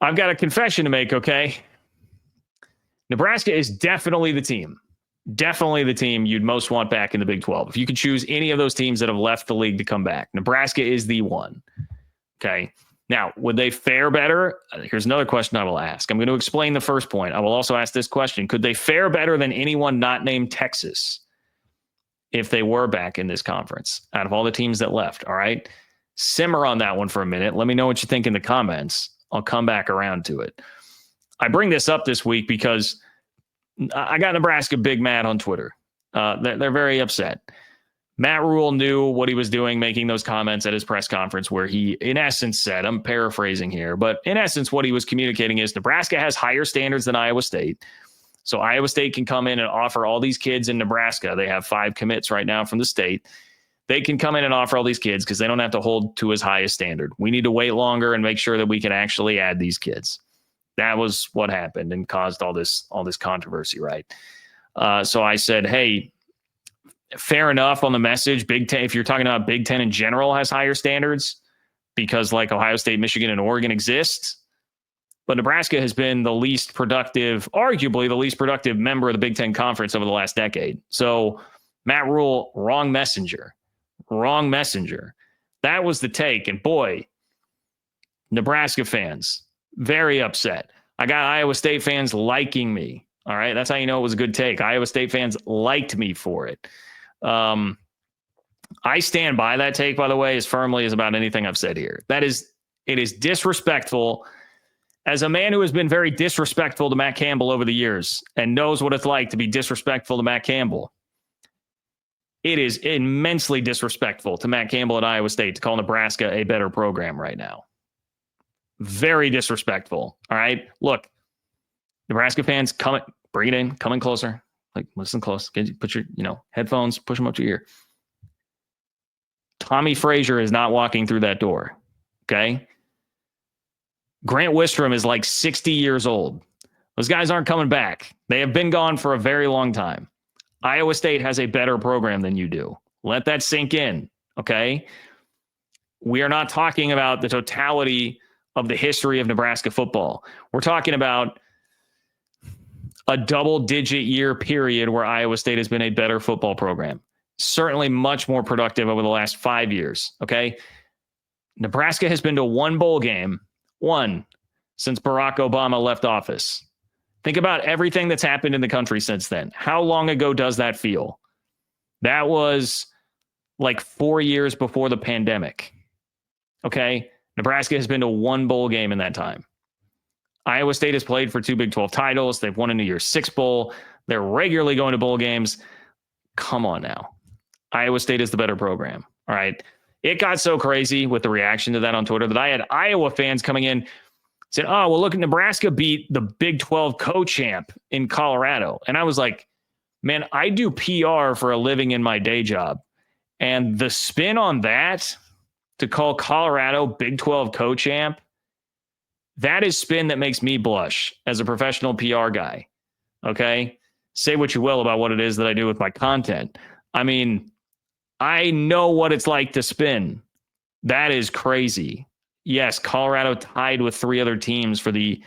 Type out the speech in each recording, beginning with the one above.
I've got a confession to make, okay? Nebraska is definitely the team. Definitely the team you'd most want back in the Big 12. If you could choose any of those teams that have left the league to come back, Nebraska is the one. Okay. Now, would they fare better? Here's another question I will ask. I'm going to explain the first point. I will also ask this question. Could they fare better than anyone not named Texas if they were back in this conference out of all the teams that left? All right. Simmer on that one for a minute. Let me know what you think in the comments. I'll come back around to it. I bring this up this week because I got Nebraska big mad on Twitter. They're very upset. Matt Rhule knew what he was doing, making those comments at his press conference where he, in essence, said, I'm paraphrasing here, but in essence, what he was communicating is Nebraska has higher standards than Iowa State. So Iowa State can come in and offer all these kids in Nebraska. They have 5 commits right now from the state. They can come in and offer all these kids because they don't have to hold to as high a standard. We need to wait longer and make sure that we can actually add these kids. That was what happened and caused all this controversy, right? So I said, hey, fair enough on the message. Big Ten, if you're talking about Big Ten in general, has higher standards because like Ohio State, Michigan, and Oregon exist. But Nebraska has been the least productive, arguably the least productive member of the Big Ten Conference over the last decade. So Matt Rhule, wrong messenger. Wrong messenger. That was the take. And boy, Nebraska fans, very upset. I got Iowa State fans liking me. All right. That's how you know it was a good take. Iowa State fans liked me for it. I stand by that take, by the way, as firmly as about anything I've said here. It is disrespectful. As a man who has been very disrespectful to Matt Campbell over the years and knows what it's like to be disrespectful to Matt Campbell, it is immensely disrespectful to Matt Campbell at Iowa State to call Nebraska a better program right now. Very disrespectful. All right. Look, Nebraska fans, bring it in, come in closer. Like, listen close. Put your, headphones, push them up to your ear. Tommy Frazier is not walking through that door. Okay. Grant Wistrom is like 60 years old. Those guys aren't coming back. They have been gone for a very long time. Iowa State has a better program than you do. Let that sink in. Okay. We are not talking about the totality of the history of Nebraska football. We're talking about a double-digit year period where Iowa State has been a better football program. Certainly much more productive over the last 5 years, okay? Nebraska has been to one bowl game, since Barack Obama left office. Think about everything that's happened in the country since then. How long ago does that feel? That was like 4 years before the pandemic, okay? Nebraska has been to one bowl game in that time. Iowa State has played for 2 Big 12 titles. They've won a New Year's Six bowl. They're regularly going to bowl games. Come on now. Iowa State is the better program. All right. It got so crazy with the reaction to that on Twitter that I had Iowa fans coming in saying, oh, well, look, Nebraska beat the Big 12 co-champ in Colorado. And I was like, man, I do PR for a living in my day job. And the spin on that to call Colorado Big 12 co-champ, that is spin that makes me blush as a professional PR guy. Okay. Say what you will about what it is that I do with my content. I mean, I know what it's like to spin. That is crazy. Yes, Colorado tied with 3 other teams for the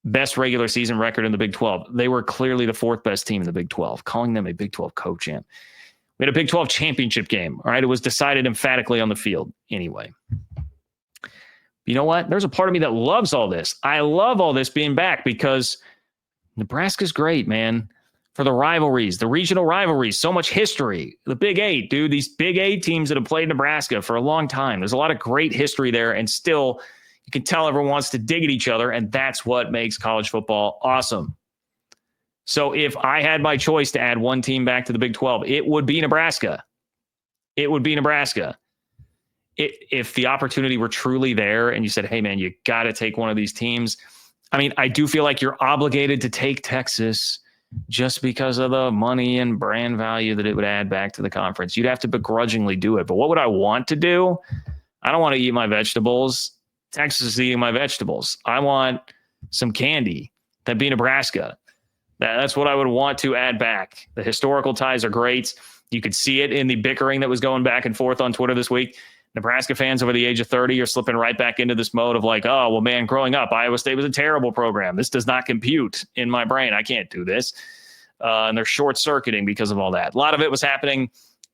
best regular season record in the Big 12. They were clearly the 4th best team in the Big 12, calling them a Big 12 co-champ. We had a Big 12 championship game. All right. It was decided emphatically on the field. Anyway, you know what? There's a part of me that loves all this. I love all this being back because Nebraska's great, man. For the rivalries, the regional rivalries, so much history. The Big 8, dude, these Big 8 teams that have played Nebraska for a long time. There's a lot of great history there, and still you can tell everyone wants to dig at each other, and that's what makes college football awesome. So if I had my choice to add one team back to the Big 12, it would be Nebraska. It would be Nebraska. If the opportunity were truly there and you said, hey, man, you got to take one of these teams. I mean, I do feel like you're obligated to take Texas just because of the money and brand value that it would add back to the conference. You'd have to begrudgingly do it. But what would I want to do? I don't want to eat my vegetables. Texas is eating my vegetables. I want some candy. That'd be Nebraska. That's what I would want to add back. The historical ties are great. You could see it in the bickering that was going back and forth on Twitter this week. Nebraska fans over the age of 30 are slipping right back into this mode of like, oh, well, man, growing up, Iowa State was a terrible program. This does not compute in my brain. I can't do this. And they're short-circuiting because of all that. A lot of it was happening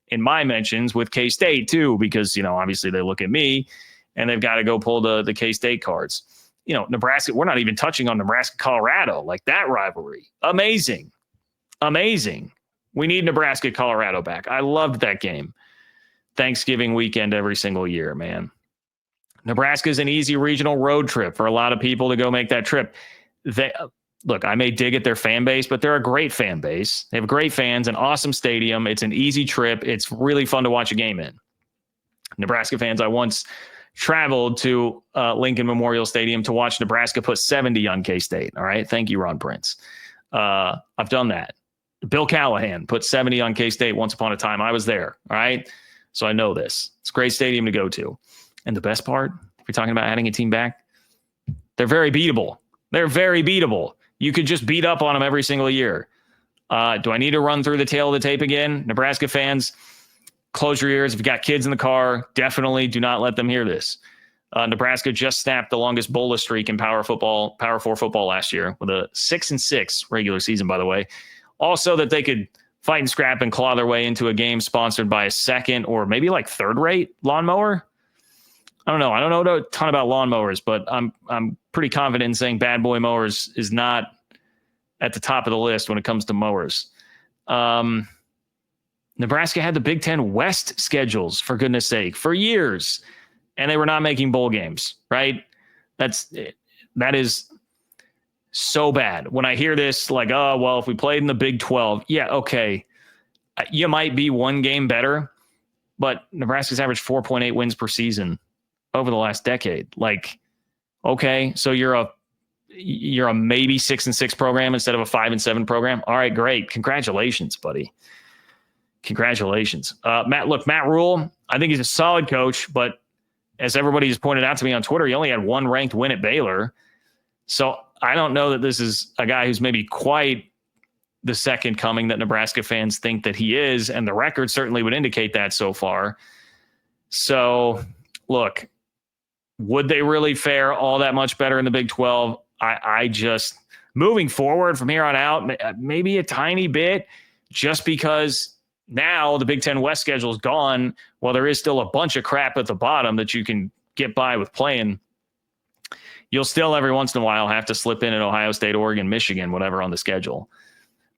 in my mentions with K-State, too, because, obviously they look at me and they've got to go pull the K-State cards. Nebraska, we're not even touching on Nebraska-Colorado, like that rivalry. Amazing. We need Nebraska-Colorado back. I loved that game. Thanksgiving weekend every single year, man. Nebraska is an easy regional road trip for a lot of people to go make that trip. Look, I may dig at their fan base, but they're a great fan base. They have great fans, an awesome stadium. It's an easy trip. It's really fun to watch a game in. Nebraska fans, I once traveled to Lincoln Memorial Stadium to watch Nebraska put 70 on K-State. All right. Thank you, Ron Prince. I've done that. Bill Callahan put 70 on K-State once upon a time. I was there. All right. So I know this. It's a great stadium to go to. And the best part, if you're talking about adding a team back, they're very beatable. You could just beat up on them every single year. Do I need to run through the tail of the tape again? Nebraska fans, close your ears. If you've got kids in the car, definitely do not let them hear this. Nebraska just snapped the longest bowler streak in Power 4 football last year with a 6-6 regular season, by the way. Also that they could fight and scrap and claw their way into a game sponsored by a second or maybe like third-rate lawnmower. I don't know. I don't know a ton about lawnmowers, but I'm pretty confident in saying Bad Boy Mowers is not at the top of the list when it comes to mowers. Nebraska had the Big Ten West schedules, for goodness sake, for years, and they were not making bowl games, right? That is so bad. When I hear this, like, oh, well, if we played in the Big 12, yeah, okay. You might be one game better, but Nebraska's averaged 4.8 wins per season over the last decade. Like, okay, so you're a maybe 6-6 program instead of a 5-7 program. All right, great. Congratulations, buddy. Congratulations. Matt Rhule, I think he's a solid coach, but as everybody has pointed out to me on Twitter, he only had one ranked win at Baylor. So I don't know that this is a guy who's maybe quite the second coming that Nebraska fans think that he is, and the record certainly would indicate that so far. So, look, would they really fare all that much better in the Big 12? I just, moving forward from here on out, maybe a tiny bit, just because now the Big Ten West schedule is gone. While there is still a bunch of crap at the bottom that you can get by with playing, you'll still every once in a while have to slip in at Ohio State, Oregon, Michigan, whatever on the schedule.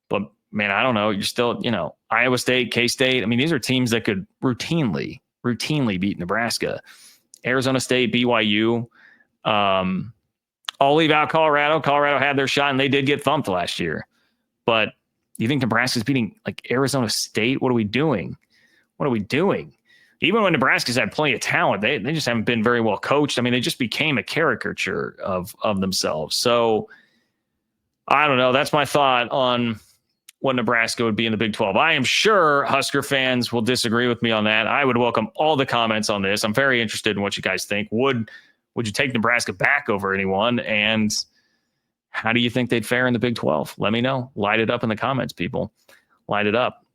But, man, I don't know. You're still, Iowa State, K-State. I mean, these are teams that could routinely beat Nebraska. Arizona State, BYU. I'll leave out Colorado. Colorado had their shot, and they did get thumped last year. But you think Nebraska's beating, like, Arizona State? What are we doing? Even when Nebraska's had plenty of talent, they just haven't been very well coached. I mean, they just became a caricature of themselves. So, I don't know. That's my thought on what Nebraska would be in the Big 12. I am sure Husker fans will disagree with me on that. I would welcome all the comments on this. I'm very interested in what you guys think. Would you take Nebraska back over anyone? And how do you think they'd fare in the Big 12? Let me know. Light it up in the comments, people. Light it up.